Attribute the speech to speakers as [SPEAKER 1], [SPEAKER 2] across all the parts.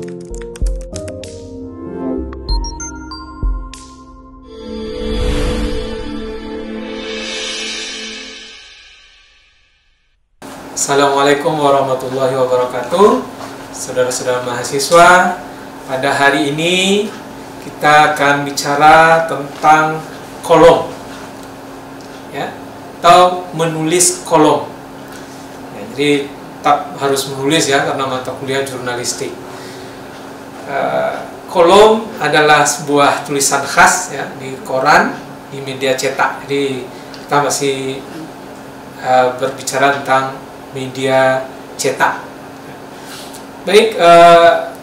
[SPEAKER 1] Assalamualaikum warahmatullahi wabarakatuh. Saudara-saudara mahasiswa, pada hari ini kita akan bicara tentang kolom, ya, atau menulis kolom. Ya, jadi tetap harus menulis ya, karena mata kuliah jurnalistik. Kolom adalah sebuah tulisan khas ya di koran, di media cetak. Jadi kita masih berbicara tentang media cetak. Baik,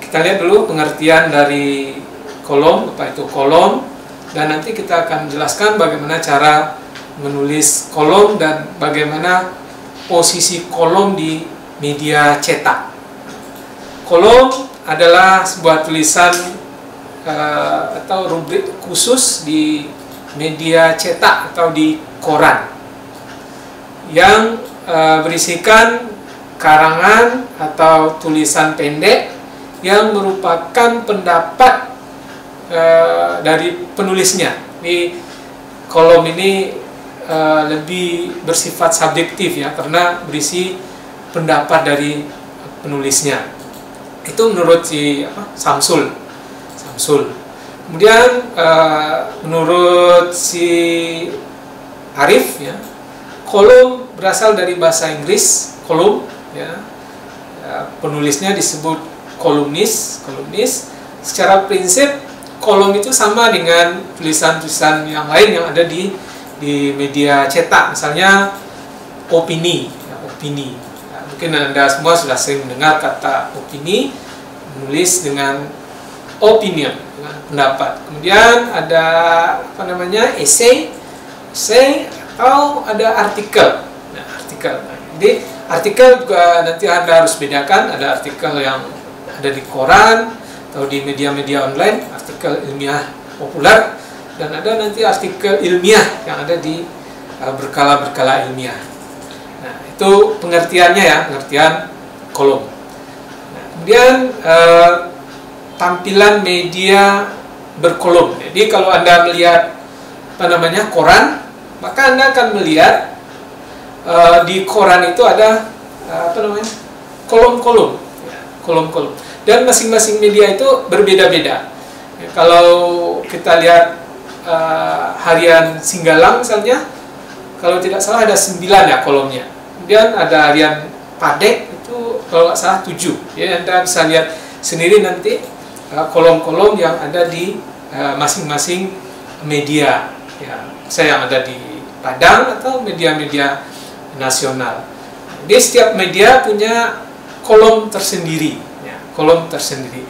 [SPEAKER 1] kita lihat dulu pengertian dari kolom, apa itu kolom, dan nanti kita akan menjelaskan bagaimana cara menulis kolom dan bagaimana posisi kolom di media cetak. Kolom adalah sebuah tulisan atau rubrik khusus di media cetak atau di koran yang berisikan karangan atau tulisan pendek yang merupakan pendapat dari penulisnya. Di kolom ini lebih bersifat subjektif ya, karena berisi pendapat dari penulisnya. Itu menurut si Samsul. Kemudian menurut si Arif ya, kolom berasal dari bahasa Inggris, kolum, ya. Penulisnya disebut kolumnis. Secara prinsip, kolom itu sama dengan tulisan-tulisan yang lain yang ada di media cetak. Misalnya opini, ya, opini. Ya, mungkin Anda semua sudah sering mendengar kata opini, menulis dengan opinion, dengan pendapat. Kemudian ada essay, atau ada artikel. Nah, artikel. Jadi artikel juga nanti Anda harus bedakan, ada artikel yang ada di koran atau di media-media online, artikel ilmiah populer, dan ada nanti artikel ilmiah yang ada di berkala-berkala ilmiah. Nah, itu pengertiannya ya, pengertian kolom. Nah, kemudian tampilan media berkolom. Jadi kalau Anda melihat koran, maka Anda akan melihat di koran itu ada kolom-kolom, ya, kolom-kolom. Dan masing-masing media itu berbeda-beda. Ya, kalau kita lihat harian Singgalang misalnya, kalau tidak salah ada 9 ya kolomnya. Kemudian ada harian Padek itu kalau nggak salah 7. Ya, Anda bisa lihat sendiri nanti kolom-kolom yang ada di masing-masing media. Ya, saya yang ada di Padang atau media-media nasional. Jadi setiap media punya kolom tersendiri, ya, kolom tersendiri.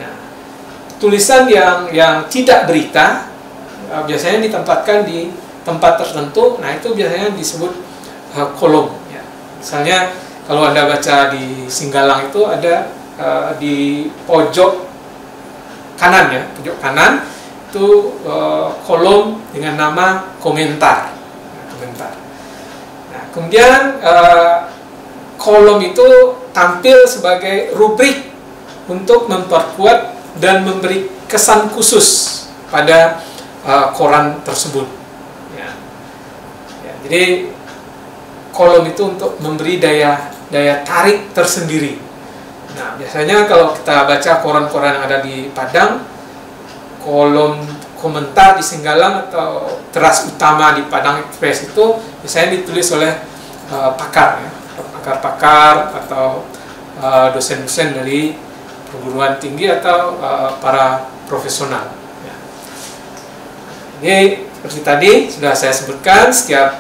[SPEAKER 1] Nah, tulisan yang tidak berita biasanya ditempatkan di tempat tertentu. Nah, itu biasanya disebut kolom. Ya. Misalnya kalau Anda baca di Singgalang itu ada di pojok kanan ya, pojok kanan itu kolom dengan nama komentar. Nah, kemudian kolom itu tampil sebagai rubrik untuk memperkuat dan memberi kesan khusus pada koran tersebut. Ya. Ya, jadi kolom itu untuk memberi daya tarik tersendiri. Nah, biasanya kalau kita baca koran-koran yang ada di Padang, kolom komentar di Singgalang atau teras utama di Padang Express itu biasanya ditulis oleh pakar, ya, pakar-pakar atau dosen-dosen dari perguruan tinggi atau para profesional. Ya. Ini seperti tadi sudah saya sebutkan, setiap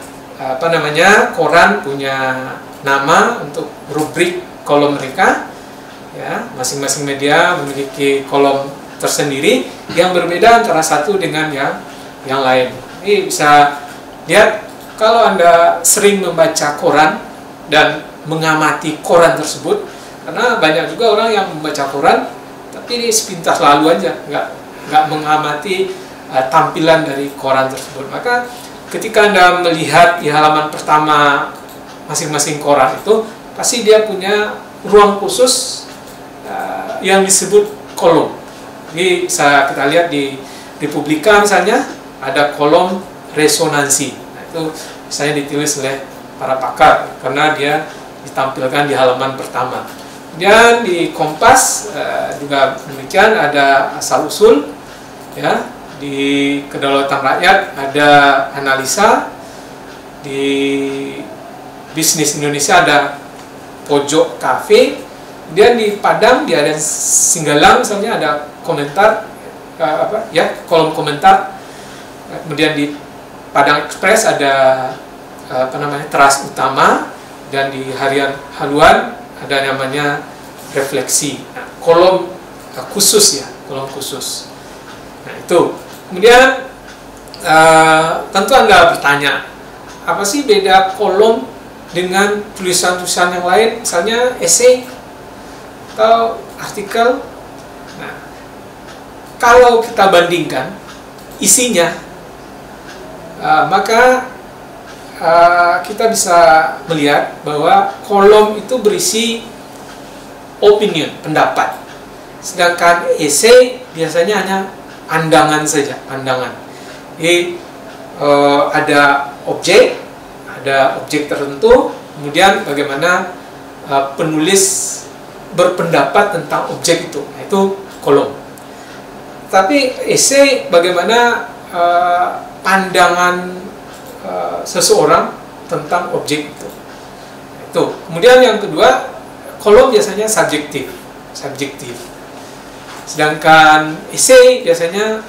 [SPEAKER 1] koran punya nama untuk rubrik kolom mereka. Ya, masing-masing media memiliki kolom tersendiri yang berbeda antara satu dengan yang lain. Ini bisa lihat kalau Anda sering membaca koran dan mengamati koran tersebut, karena banyak juga orang yang membaca koran tapi ini sepintas lalu aja, nggak mengamati tampilan dari koran tersebut. Maka ketika Anda melihat di halaman pertama masing-masing koran itu, pasti dia punya ruang khusus yang disebut kolom. Jadi bisa kita lihat di Republika misalnya ada kolom resonansi. Nah, itu misalnya ditulis oleh para pakar karena dia ditampilkan di halaman pertama. Kemudian di Kompas juga demikian, ada asal usul, ya. Di Kedaulatan Rakyat ada analisa, di Bisnis Indonesia ada pojok kafe, kemudian di Padang di ada Singgalang misalnya ada komentar kolom komentar, kemudian di Padang Express ada teras utama, dan di Harian Haluan ada namanya refleksi. Nah, kolom khusus ya, kolom khusus. Nah, itu. Kemudian tentu Anda bertanya, apa sih beda kolom dengan tulisan-tulisan yang lain, misalnya esai atau artikel? Nah, kalau kita bandingkan isinya, maka kita bisa melihat bahwa kolom itu berisi opinion, pendapat, sedangkan esai biasanya hanya pandangan saja, pandangan. Jadi ada objek tertentu, kemudian bagaimana penulis berpendapat tentang objek itu, nah, itu kolom. Tapi esai bagaimana pandangan seseorang tentang objek itu. Itu. Kemudian yang kedua, kolom biasanya subjektif. Sedangkan esai biasanya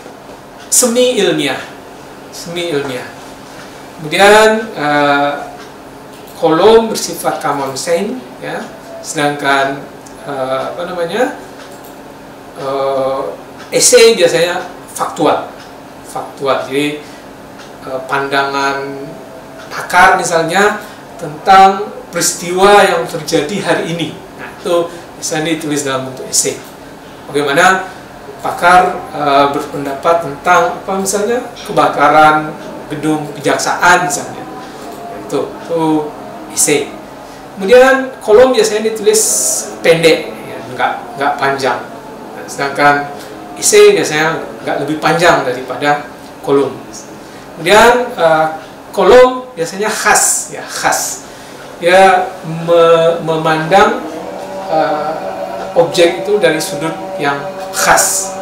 [SPEAKER 1] semi ilmiah. Kemudian kolom bersifat common sense, ya. Sedangkan esai biasanya faktual. Jadi pandangan pakar misalnya tentang peristiwa yang terjadi hari ini. Nah, itu biasanya ditulis dalam bentuk esai. Bagaimana pakar berpendapat tentang misalnya kebakaran gedung kejaksaan misalnya. Nah, itu esai. Kemudian kolom biasanya ditulis pendek, ya, nggak panjang. Nah, sedangkan esai biasanya nggak lebih panjang daripada kolom. Kemudian kolom biasanya khas. Dia memandang objek itu dari sudut yang khas.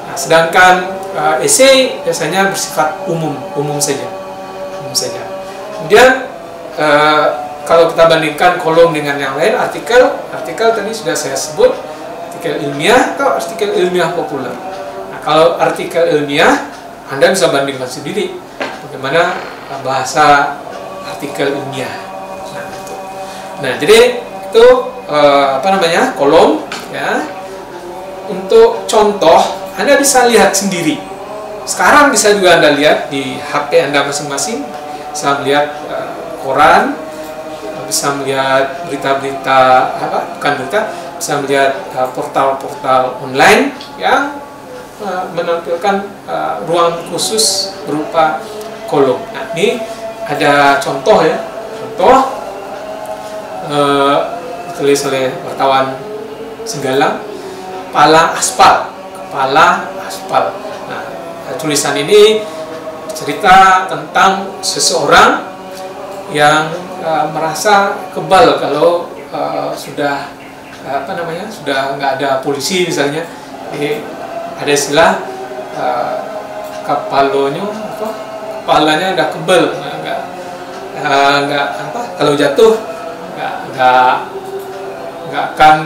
[SPEAKER 1] Nah, sedangkan esai biasanya bersifat umum saja. Kemudian kalau kita bandingkan kolom dengan yang lain, artikel tadi sudah saya sebut, artikel ilmiah atau artikel ilmiah populer. Nah, kalau artikel ilmiah Anda bisa bandingkan sendiri bagaimana bahasa artikel ilmiah. Nah, jadi itu kolom, ya. Untuk contoh Anda bisa lihat sendiri. Sekarang bisa juga Anda lihat di HP Anda masing-masing, bisa melihat koran, bisa melihat berita-berita bisa melihat portal-portal online yang menampilkan ruang khusus berupa kolom. Nah, ini ada contoh ya, ditulis oleh wartawan Singgalang, kepala aspal. Nah, tulisan ini cerita tentang seseorang yang merasa kebal kalau sudah nggak ada polisi misalnya. Ada istilah kepalanya udah kebal, kalau jatuh nggak akan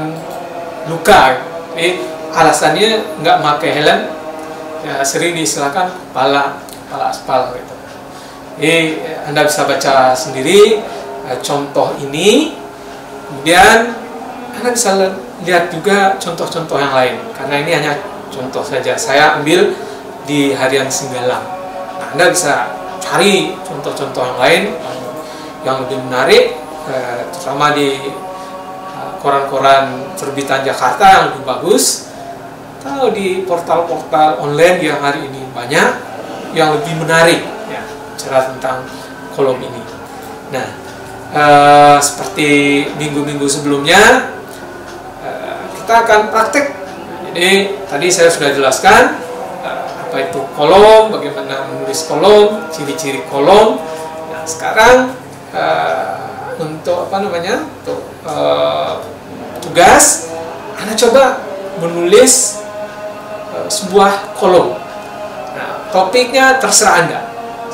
[SPEAKER 1] luka. Alasannya nggak pakai helm, ya, sering diistilahkan kepala aspal gitu. Anda bisa baca sendiri contoh ini, kemudian Anda bisa lihat juga contoh-contoh yang lain, karena ini hanya contoh saja. Saya ambil di Harian Singgalang. Nah, Anda bisa cari contoh-contoh yang lain yang lebih menarik, terutama di koran-koran terbitan Jakarta yang lebih bagus, atau di portal-portal online yang hari ini banyak yang lebih menarik, ya, bicara tentang kolom ini. Nah, seperti minggu-minggu sebelumnya, kita akan praktek. Jadi tadi saya sudah jelaskan apa itu kolom, bagaimana menulis kolom, ciri-ciri kolom. Nah, sekarang untuk untuk tugas, Anda coba menulis sebuah kolom. Nah, topiknya terserah Anda.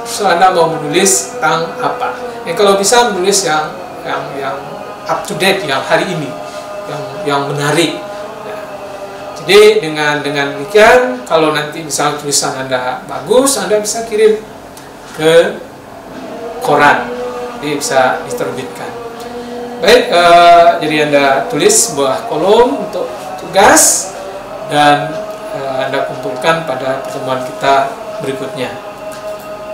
[SPEAKER 1] Terserah Anda mau menulis tentang apa. Kalau bisa menulis yang up to date, yang hari ini, yang menarik. Nah, jadi dengan demikian, kalau nanti misalnya tulisan Anda bagus, Anda bisa kirim ke koran, jadi bisa diterbitkan. Baik, jadi Anda tulis sebuah kolom untuk tugas dan Anda kumpulkan pada pertemuan kita berikutnya.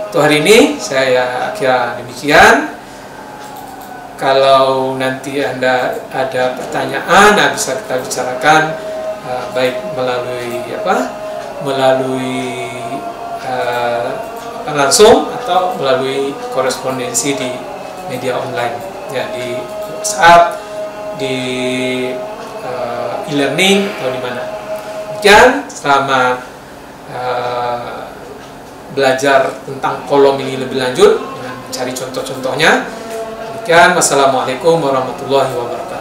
[SPEAKER 1] Untuk hari ini saya kira demikian. Kalau nanti Anda ada pertanyaan, bisa kita bicarakan baik melalui langsung atau melalui korespondensi di media online, ya, di WhatsApp, di e-learning atau di mana. Demikian, selamat belajar tentang kolom ini lebih lanjut dengan mencari contoh-contohnya. Demikian, wassalamualaikum warahmatullahi wabarakatuh.